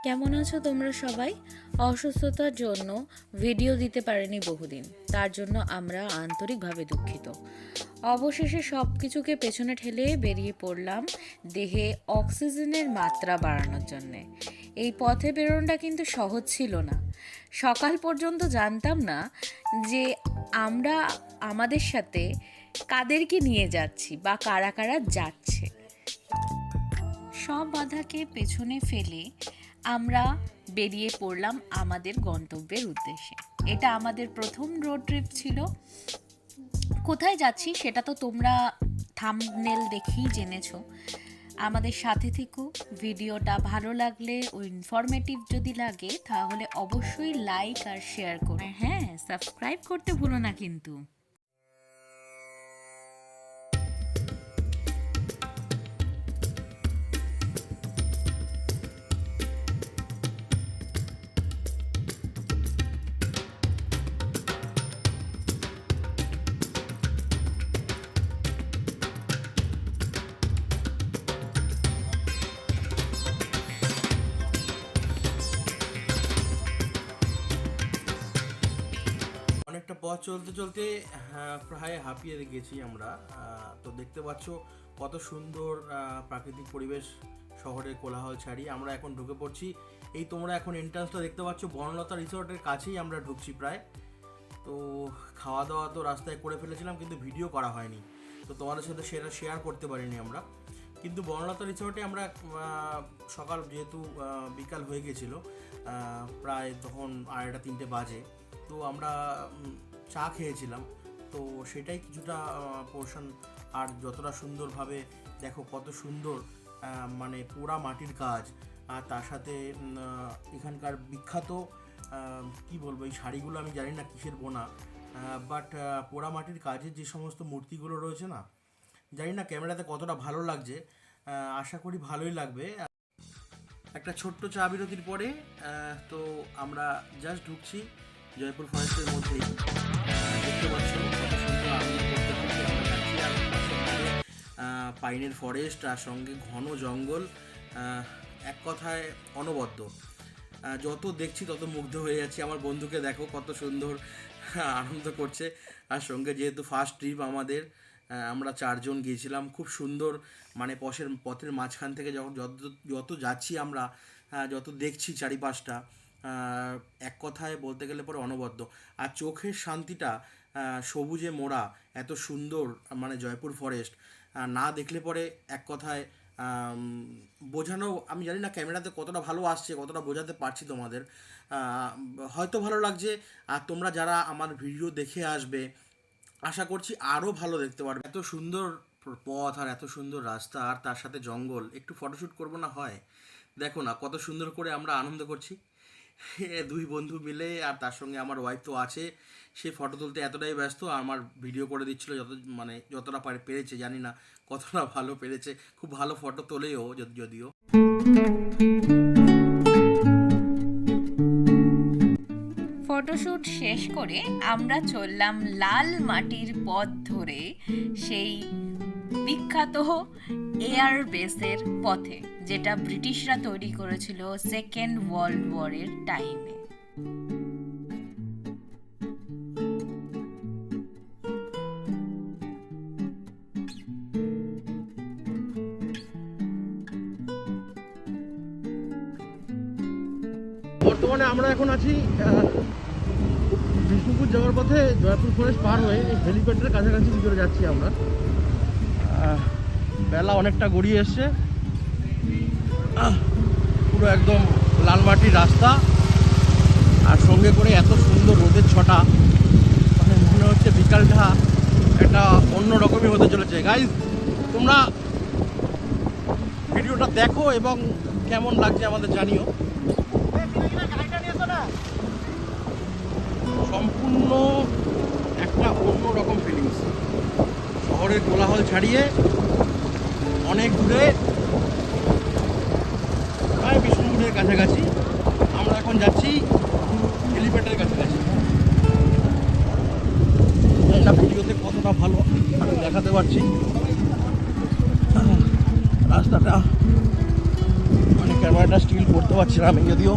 কেমন আছো তোমরা সবাই? অসুস্থতার জন্য ভিডিও দিতে পারিনি বহুদিন, তার জন্য আমরা আন্তরিকভাবে দুঃখিত। অবশেষে সব কিছুকে পেছনে ঠেলে বেরিয়ে পড়লাম দেহে অক্সিজেনের মাত্রা বাড়ানোর জন্যে। এই পথে বেরোনোটা কিন্তু সহজ ছিল না। সকাল পর্যন্ত জানতাম না যে আমরা আমাদের সাথে কাদেরকে নিয়ে যাচ্ছি বা কারা কারা যাচ্ছে। সব বাধাকে পেছনে ফেলে আমরা বেরিয়ে পড়লাম আমাদের গন্তব্যের উদ্দেশ্যে। এটা আমাদের প্রথম রোড ট্রিপ ছিল। কোথায় যাচ্ছি সেটা তো তোমরা থাম্বনেল দেখেই জেনেছো। আমাদের সাথে থেকো। ভিডিওটা ভালো লাগলে ও ইনফরমেটিভ যদি লাগে তাহলে অবশ্যই লাইক আর শেয়ার করো। হ্যাঁ, সাবস্ক্রাইব করতে ভুলো না কিন্তু। অনেকটা পথ চলতে চলতে প্রায় হাঁপিয়ে গেছি আমরা। তো দেখতে পাচ্ছ কত সুন্দর প্রাকৃতিক পরিবেশ শহরের কোলাহল ছাড়িয়ে আমরা এখন ঢুকে পড়ছি। এই তোমরা এখন এন্ট্রান্সটা দেখতে পাচ্ছ, বনলতা রিসোর্টের কাছেই আমরা ঢুকছি প্রায়। তো খাওয়া দাওয়া তো রাস্তায় করে ফেলেছিলাম, কিন্তু ভিডিও করা হয়নি, তো তোমাদের সাথে সেটা শেয়ার করতে পারিনি আমরা। কিন্তু বনলতা রিসোর্টে আমরা সকাল যেহেতু বিকাল হয়ে গেছিলো, প্রায় তখন 2:30-3টে বাজে, তো আমরা চা খেয়েছিলাম। তো সেটাই কিছুটা পোর্শন। আর যতটা সুন্দরভাবে দেখো কত সুন্দর মানে পোড়া মাটির কাজ, আর তার সাথে এখানকার বিখ্যাত কি বলবো, এই শাড়িগুলো আমি জানি না কিসের বোনা, বাট পোড়া মাটির কাজের যে সমস্ত মূর্তিগুলো রয়েছে না, জানি না ক্যামেরাতে কতটা ভালো লাগছে, আশা করি ভালোই লাগবে। একটা ছোট্ট চা বিরতির পরে তো আমরা জাস্ট ঢুকছি জয়পুর ফরেস্টের মধ্যেই। দেখতে পাচ্ছ কত সুন্দর আনন্দ করতে করতে আমরা যাচ্ছি। আর পাইনের ফরেস্ট, আর সঙ্গে ঘন জঙ্গল, এক কথায় অনবদ্য। যত দেখছি তত মুগ্ধ হয়ে যাচ্ছি। আমার বন্ধুকে দেখো কত সুন্দর আনন্দ করছে। আর সঙ্গে যেহেতু ফার্স্ট ট্রিপ আমাদের, আমরা 4জন গিয়েছিলাম। খুব সুন্দর, মানে পথের মাঝখান থেকে যত যাচ্ছি আমরা, যত দেখছি চারিপাশটা, এক কথায় বলতে গেলে পরে অনবদ্য। আর চোখের শান্তিটা, সবুজে মোড়া এত সুন্দর মানে জয়পুর ফরেস্ট, না দেখলে পরে এক কথায় বোঝানো, আমি জানি না ক্যামেরাতে কতটা ভালো আসছে, কতটা বোঝাতে পারছি তোমাদের। হয়তো ভালো লাগছে। আর তোমরা যারা আমার ভিডিও দেখে আসবে, আশা করছি আরও ভালো দেখতে পারবে। এত সুন্দর পথ আর এত সুন্দর রাস্তা, আর তার সাথে জঙ্গল, একটু ফটোশ্যুট করবো না হয়? দেখো না কত সুন্দর করে আমরা আনন্দ করছি দুই বন্ধু মিলে। আর তার সঙ্গে আমার ওয়াইফ তো আছে, সে ফটো তুলতে এতটাই ব্যস্ত, আমার ভিডিও করে দিচ্ছিল যতটা পেরেছে। জানি না কতটা ভালো পেরেছে, খুব ভালো ফটো তোলেও যদিও। ফটোশ্যুট শেষ করে আমরা চললাম লাল মাটির পথ ধরে সেই বিখ্যাত এয়ার বেসের পথে, যেটা ব্রিটিশরা তৈরি করেছিল সেকেন্ড ওয়ার্ল্ড ওয়ারের টাইমে। বর্তমানে আমরা এখন আছি বিষ্ণুপুর যাওয়ার পথে। জয়পুর ফরেস্ট পার হয়ে এই হেলিপ্যাডের কাছাকাছি ভিতরে যাচ্ছি আমরা। বেলা অনেকটা গড়িয়ে এসছে, পুরো একদম লাল মাটির রাস্তা, আর সঙ্গে করে এত সুন্দর রোদের ছটা, মানে মনে হচ্ছে বিকালটা একটা অন্য রকমই হতে চলেছে। গাইজ, তোমরা ভিডিওটা দেখো এবং কেমন লাগছে আমাদের জানিও। সম্পূর্ণ একটা অন্যরকম ফিলিংস। শহরের কোলাহল ছাড়িয়ে অনেক দূরে, প্রায় বিষ্ণুপুরের কাছাকাছি আমরা এখন যাচ্ছি, হেলিপ্যাডের কাছাকাছি। এটা ভিডিওতে কতটা ভালো আমি দেখাতে পারছি। রাস্তাটা মানে ক্যামেরাটা স্টিল করতে পারছি না আমি, যদিও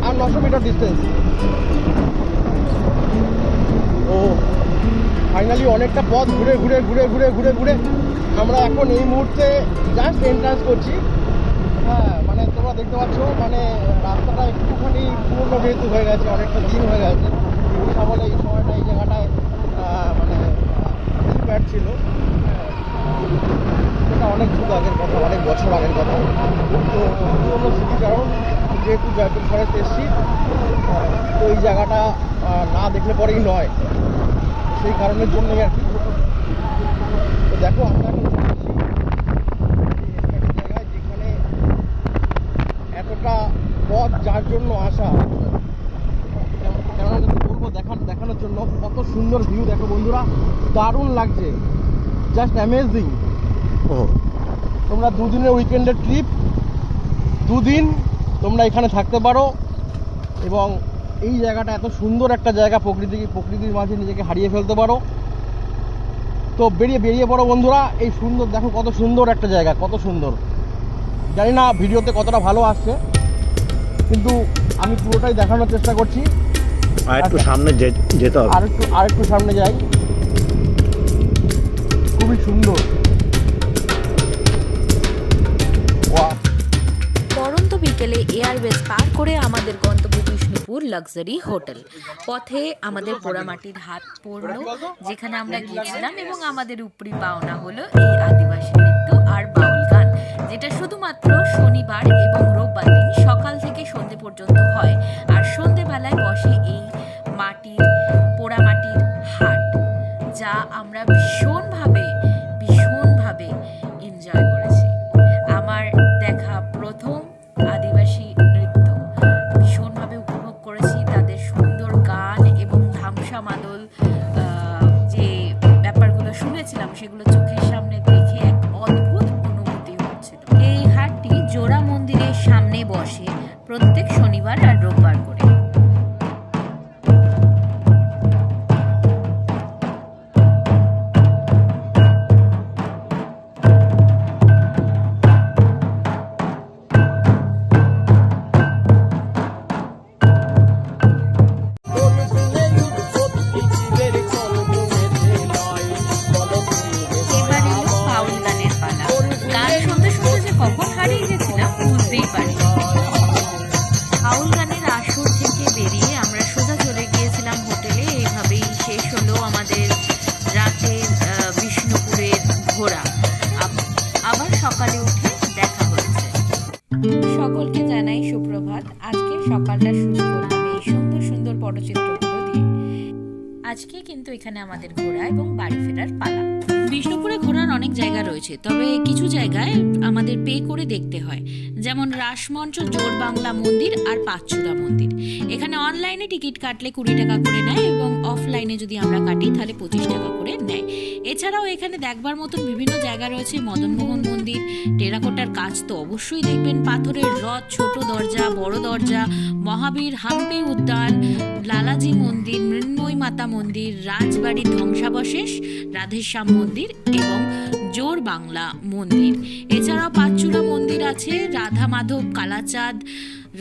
আর 900 মিটার ডিস্টেন্স। ও ফাইনালি অনেকটা পথ ঘুরে ঘুরে ঘুরে ঘুরে ঘুরে ঘুরে আমরা এখন এই মুহূর্তে জাস্ট এন্ট্রান্স করছি। হ্যাঁ মানে তোমরা দেখতে পাচ্ছ মানে রাস্তাটা একটুখানি পুরনো যেহেতু হয়ে গেছে, অনেকটা দিন হয়ে গেছে। বলে এই সময়টা এই জায়গাটায় মানে প্যাড ছিল, সেটা অনেক যুগ আগের কথা, অনেক বছর আগের কথা। তো পুরনো স্মৃতিচারণ, যেহেতু জয়পুর ফরেস্ট এসেছি, তো এই জায়গাটা না দেখলে পরেই নয়, সেই কারণের জন্যই আর কি। তো দেখো আমরা এখন একটা জায়গায় যেখানে এতটা পথ যার জন্য আসা, কেননা যদি বলবো দেখানোর জন্য, কত সুন্দর ভিউ দেখো বন্ধুরা, দারুণ লাগছে, জাস্ট অ্যামেজিং। তোমরা দুদিনের উইকেন্ডের ট্রিপ, 2 দিন তোমরা এখানে থাকতে পারো এবং এই জায়গাটা এত সুন্দর একটা জায়গা, প্রকৃতির মাঝে নিজেকে হারিয়ে ফেলতে পারো। তো বেরিয়ে পড়ো বন্ধুরা, এই সুন্দর দেখো কত সুন্দর একটা জায়গা, কত সুন্দর। জানি না ভিডিওতে কতটা ভালো আসছে, কিন্তু আমি পুরোটাই দেখানোর চেষ্টা করছি। আর একটু সামনে যেতে হবে, আরেকটু সামনে যাই। খুবই সুন্দর। পরন্ত বিকেলে এয়ারবেস পার করে আমাদের গন্তব্য বিষ্ণুপুর লাক্সারি হোটেল। পথে আমাদের পোড়ামাটির হাট পড়লো, যেখানে আমরা গিয়েছিলাম, এবং আমাদের উপরি পাওনা হলো এই আদিবাসী নৃত্য আর বাউল গান, যেটা শুধুমাত্র শনিবার এবং রোববার দিন সকাল থেকে সন্ধে পর্যন্ত হয়। আর সন্ধেবেলায় বসে এই পোড়ামাটির হাট, যা আমরা ভীষণভাবে এনজয় করেছি। আমার দেখা প্রথম আদিবাসী নৃত্য, ভীষণভাবে উপভোগ করেছি তাদের সুন্দর গান এবং ধামসা মাদল, যে ব্যাপারগুলো শুনেছিলাম সেগুলো চোখের সামনে দেখে এক অদ্ভুত অনুভূতি হচ্ছিল। এই হাটটি জোড়া মন্দিরের সামনে বসে প্রত্যেক শনিবার আর রোববার করে। সকলকে জানাই সুপ্রভাত। আজকে সকালটা শুরু করলাম এই সুন্দর সুন্দর পটচিত্রগুলো দিয়ে। আজকে কিন্তু এখানে আমাদের ঘোরা এবং বাড়ি ফেরার পালা। বিষ্ণুপুরে ঘোরার অনেক জায়গা রয়েছে, তবে কিছু জায়গায় আমাদের পে করে দেখতে হয়, যেমন রাসমঞ্চ, জোর বাংলা মন্দির আর পাঁচচূড়া মন্দির। এখানে অনলাইনে টিকিট কাটলে 20 টাকা করে নেয় এবং অফলাইনে যদি আমরা কাটি তাহলে 25 টাকা করে নেয়। এছাড়াও এখানে দেখবার মতন বিভিন্ন জায়গা রয়েছে, মদনমোহন মন্দির, টেরাকোটার কাজ তো অবশ্যই দেখবেন, পাথরের রথ, ছোট দরজা, বড় দরজা, মহাবীর হাম্পি উদ্যান, লালাজি মন্দির, মৃন্ময়ী মাতা মন্দির, রাজবাড়ির ধ্বংসাবশেষ, রাধেশ্যাম মন্দির এবং জোর বাংলা মন্দির। এছাড়াও পাঁচচূড়া মন্দির আছে, রাধা মাধব, কালাচাঁদ,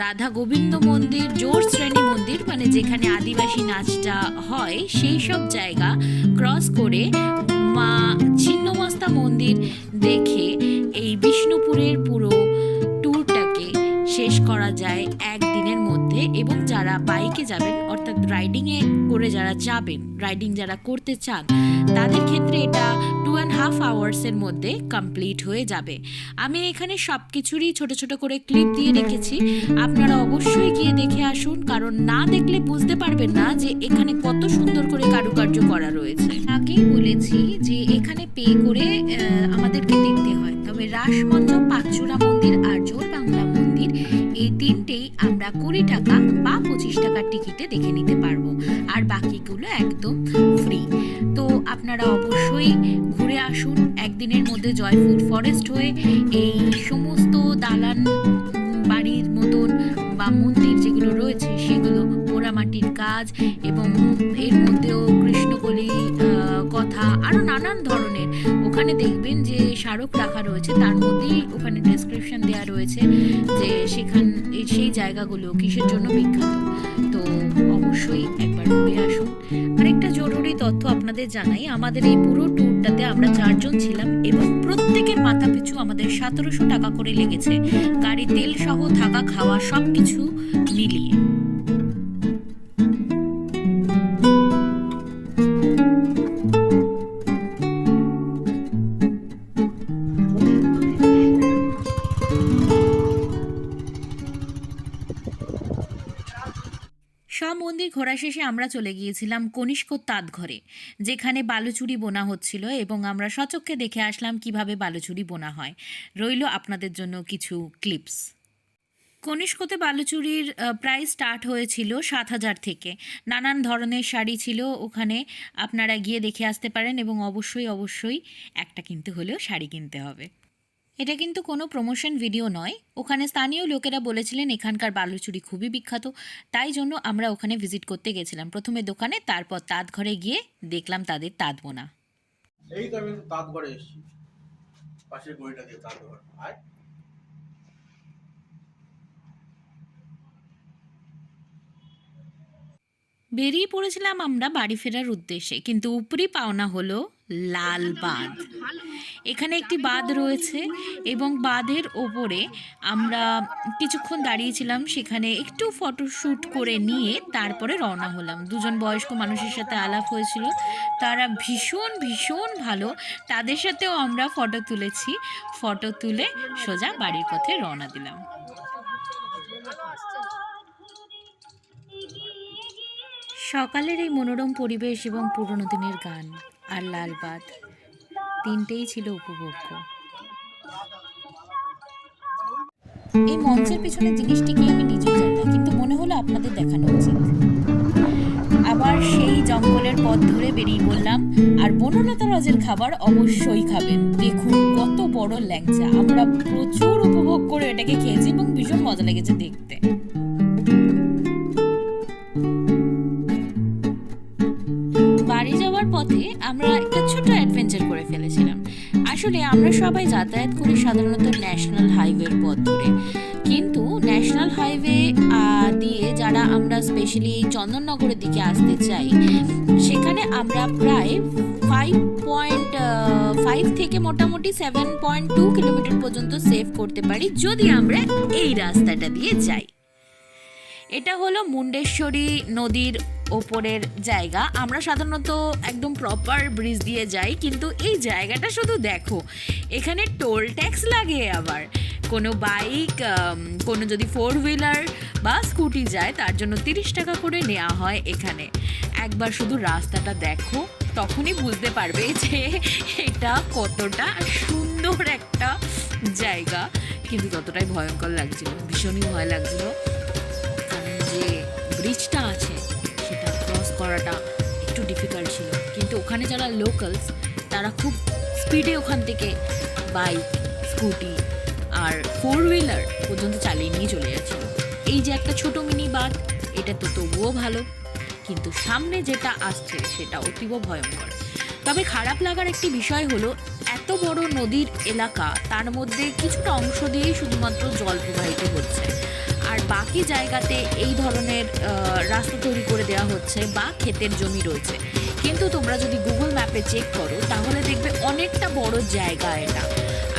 রাধা গোবিন্দ মন্দির, জোর শ্রেণী মন্দির, মানে যেখানে আদিবাসী নাচটা হয় সেই সব জায়গা ক্রস করে মা ছিন্নমস্তা মন্দির দেখে এই বিষ্ণুপুরের পুরো ট্যুরটাকে শেষ করা যায় একদিনের মধ্যে। এবং যারা বাইকে যাবেন, অর্থাৎ রাইডিংয়ে করে যারা যাবেন, রাইডিং যারা করতে চান, তাদের ক্ষেত্রে এটা 2.5 আওয়ার্সের মধ্যে কমপ্লিট হয়ে যাবে। আমি এখানে সব কিছুরই ছোট ছোট করে ক্লিপ দিয়ে রেখেছি, আপনারা অবশ্যই গিয়ে দেখে আসুন, কারণ না দেখলে বুঝতে পারবেন না যে এখানে কত সুন্দর করে কারুকার্য করা রয়েছে। আগেই বলেছি যে এখানে পে করে আমাদেরকে দেখতে হয়, তবে রাসমঞ্চ, পাঁচচূড়া মন্দির আর জোর বাংলা মন্দির, এই তিনটেই আমরা 20 টাকা বা 25 টাকার টিকিটে দেখে নিতে পারবো, আর বাকিগুলো একদম ফ্রি। তো আপনারা অবশ্যই ঘুরে আসুন একদিনের মধ্যে জয়পুর ফরেস্ট হয়ে। এই সমস্ত দালান বাড়ির মতন বা মন্দির যেগুলো রয়েছে সেগুলো পোড়ামাটি মাটির কাজ এবং এর মধ্যেও কৃষ্ণকলি কথা আরও নানান ধরনের। ওখানে দেখবেন যে স্মারক রাখা রয়েছে, তার মধ্যেই ওখানে ডেসক্রিপশন দেওয়া রয়েছে যে সেই জায়গাগুলো কিসের জন্য বিখ্যাত। তো অবশ্যই একবার ঘুরে আসুন। আরেকটা জরুরি তথ্য আপনাদের জানাই, আমাদের এই পুরো ট্যুরটাতে আমরা 4 জন ছিলাম এবং প্রত্যেকের মাথা পিছু আমাদের 1700 টাকা করে লেগেছে, গাড়ি তেল সহ থাকা খাওয়া সব কিছু মিলিয়ে। সব মন্দির ঘোরা শেষে আমরা চলে গিয়েছিলাম কনিষ্ক তাঁতঘরে, যেখানে বালুচুরি বোনা হচ্ছিল এবং আমরা সচক্ষে দেখে আসলাম কিভাবে বালুচুরি বোনা হয়। রইল আপনাদের জন্য কিছু ক্লিপস। কনিষ্কতে বালুচুরির প্রাইস স্টার্ট হয়েছিল 7,000 থেকে। নানান ধরনের শাড়ি ছিল ওখানে, আপনারা গিয়ে দেখে আসতে পারেন এবং অবশ্যই একটা কিনতে হলেও শাড়ি কিনতে হবে। এটা কিন্তু কোনো প্রমোশন ভিডিও নয়, ওখানে স্থানীয় লোকেরা বলেছিলেন এখানকার বালুচুরি খুবই বিখ্যাত, তাই জন্য আমরা ওখানে ভিজিট করতে গেছিলাম। প্রথমে দোকানে, তারপর তাঁত ঘরে গিয়ে দেখলাম তাদের তাঁত বোনা। এই তো আমি তাঁত ঘরে এসেছি, পাশের গড়িটা দিয়ে তাঁত ঘর। আয় বেরিয়ে পড়েছিলাম আমরা বাড়ি ফেরার উদ্দেশ্যে, কিন্তু উপরি পাওনা হলো লাল বাঁধ। এখানে একটি বাঁধ রয়েছে এবং বাঁধের ওপরে আমরা কিছুক্ষণ দাঁড়িয়েছিলাম, সেখানে একটু ফটোশ্যুট করে নিয়ে তারপরে রওনা হলাম। 2 বয়স্ক মানুষের সাথে আলাপ হয়েছিল, তারা ভীষণ ভালো, তাদের সাথেও আমরা ফটো তুলেছি। ফটো তুলে সোজা বাড়ির পথে রওনা দিলাম। সকালের এই মনোরম পরিবেশ এবং পুরনো দিনের গান আর লাল বাঁধ, তিনটেই ছিল উপভোগ্য। এই মঞ্চের পেছনের জিনিসটিকে আমি নিজেও জানি না, কিন্তু মনে হলো আপনাদের দেখানো উচিত। আবার সেই জঙ্গলের পথ ধরে বেরিয়ে পড়লাম, আর বনলতা রজের খাবার অবশ্যই খাবেন। দেখুন কত বড় ল্যাংচা, আমরা প্রচুর উপভোগ করে এটাকে খেয়েছি এবং ভীষণ মজা লেগেছে দেখতে। বাড়ি যাওয়ার পথে আমরা একটা ছোট অ্যাডভেঞ্চার করে ফেলেছিলাম। আসলে আমরা সবাই যাতায়াত করি সাধারণত ন্যাশনাল হাইওয়ের পথ ধরে, কিন্তু ন্যাশনাল হাইওয়ে দিয়ে যারা আমরা স্পেশালি এই চন্দননগরের দিকে আসতে চাই, সেখানে আমরা প্রায় 5.5 থেকে মোটামুটি 7.2 কিলোমিটার পর্যন্ত সেভ করতে পারি যদি আমরা এই রাস্তাটা দিয়ে যাই। এটা হলো মুন্ডেশ্বরী নদীর ওপরের জায়গা। আমরা সাধারণত একদম প্রপার ব্রিজ দিয়ে যাই, কিন্তু এই জায়গাটা শুধু দেখো, এখানে টোল ট্যাক্স লাগে। আবার কোনো বাইক, কোনো যদি 4 হুইলার বা স্কুটি যায় তার জন্য 30 টাকা করে নেওয়া হয় এখানে। একবার শুধু রাস্তাটা দেখো, তখনই বুঝতে পারবে যে এটা কতটা সুন্দর একটা জায়গা, কিন্তু ততটাই ভয়ঙ্কর লাগছিল, ভীষণই ভয় লাগছিল। যে ব্রিজটা আছে সেটা ক্রস করাটা একটু ডিফিকাল্ট ছিল, কিন্তু ওখানে যারা লোকালস তারা খুব স্পিডে ওখান থেকে বাইক, স্কুটি আর 4 হুইলার পর্যন্ত চালিয়ে নিয়ে চলে যাচ্ছিল। এই যে একটা ছোট মিনি বাঁধ, এটা তো তবুও ভালো, কিন্তু সামনে যেটা আসছে সেটা অতীব ভয়ঙ্কর। তবে খারাপ লাগার একটি বিষয় হলো, এত বড় নদীর এলাকা, তার মধ্যে কিছুটা অংশ দিয়েই শুধুমাত্র জল প্রবাহিত হচ্ছে, আর বাকি জায়গাতে এই ধরনের রাস্তা তৈরি করে দেওয়া হচ্ছে বা ক্ষেতের জমি রয়েছে। কিন্তু তোমরা যদি গুগল ম্যাপে চেক করো তাহলে দেখবে অনেকটা বড় জায়গা এটা।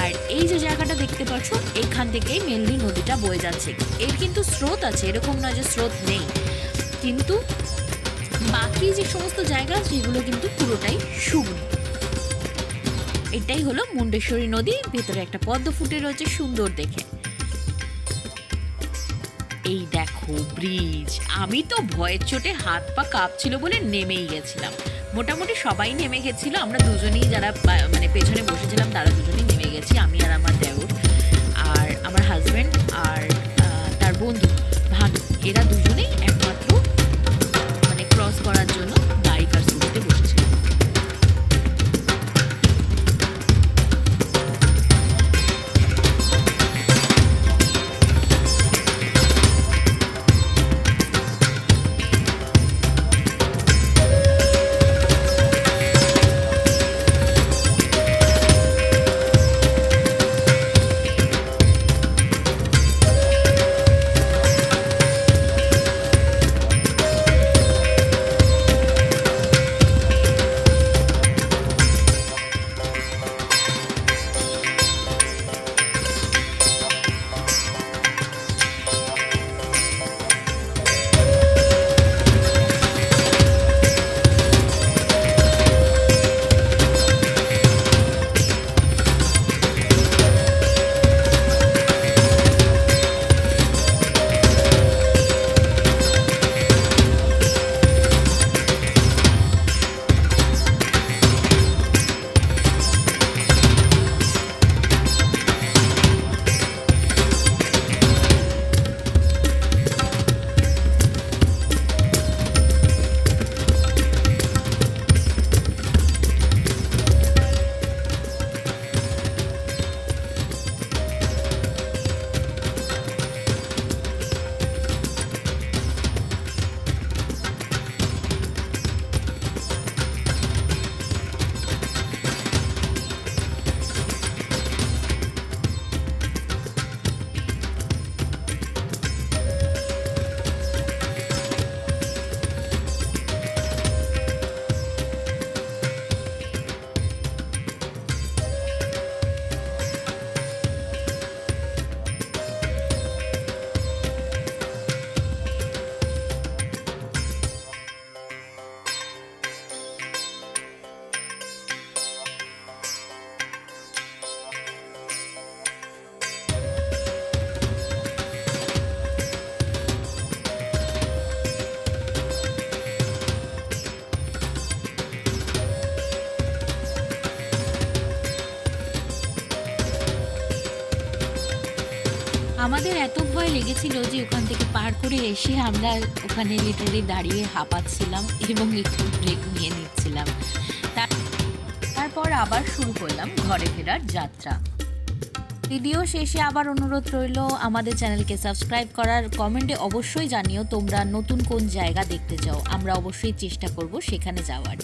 আর এই যে জায়গাটা দেখতে পাচ্ছ, এখান থেকেই মেনলি নদীটা বয়ে যাচ্ছে। এর কিন্তু স্রোত আছে, এরকম নয় যে স্রোত নেই, কিন্তু বাকি যে সমস্ত জায়গা সেগুলো কিন্তু পুরোটাই শুকনো। এটাই হলো মুন্ডেশ্বরী নদী, ভেতরে একটা পদ্ম ফুটে রয়েছে সুন্দর দেখে। এই দেখো ব্রিজ, আমি তো ভয়ের চোটে হাত পা কাঁপছিল বলে নেমেই গেছিলাম। মোটামুটি সবাই নেমে গেছিল, আমরা দুজনেই যারা মানে পেছনে বসেছিলাম তারা দুজনেই নেমে গেছি, আমি আর আমার দেওর আর আমার হাজব্যান্ড আর তার বন্ধু ভানু, এরা দুজনেই একমাত্র মানে ক্রস করার জন্য বাইক আর স্কুটিতে বসেছিল। আমাদের এত ভয় লেগেছিল যে ওখান থেকে পার করে এসে আমরা ওখানে লিটারালি দাঁড়িয়ে হাঁপাচ্ছিলাম এবং একটু ব্রেক নিয়ে নিচ্ছিলাম। তারপর আবার শুরু করলাম ঘরে ফেরার যাত্রা। ভিডিও শেষে আবার অনুরোধ রইল আমাদের চ্যানেলকে সাবস্ক্রাইব করার, কমেন্টে অবশ্যই জানিও তোমরা নতুন কোন জায়গা দেখতে চাও, আমরা অবশ্যই চেষ্টা করব সেখানে যাওয়ার।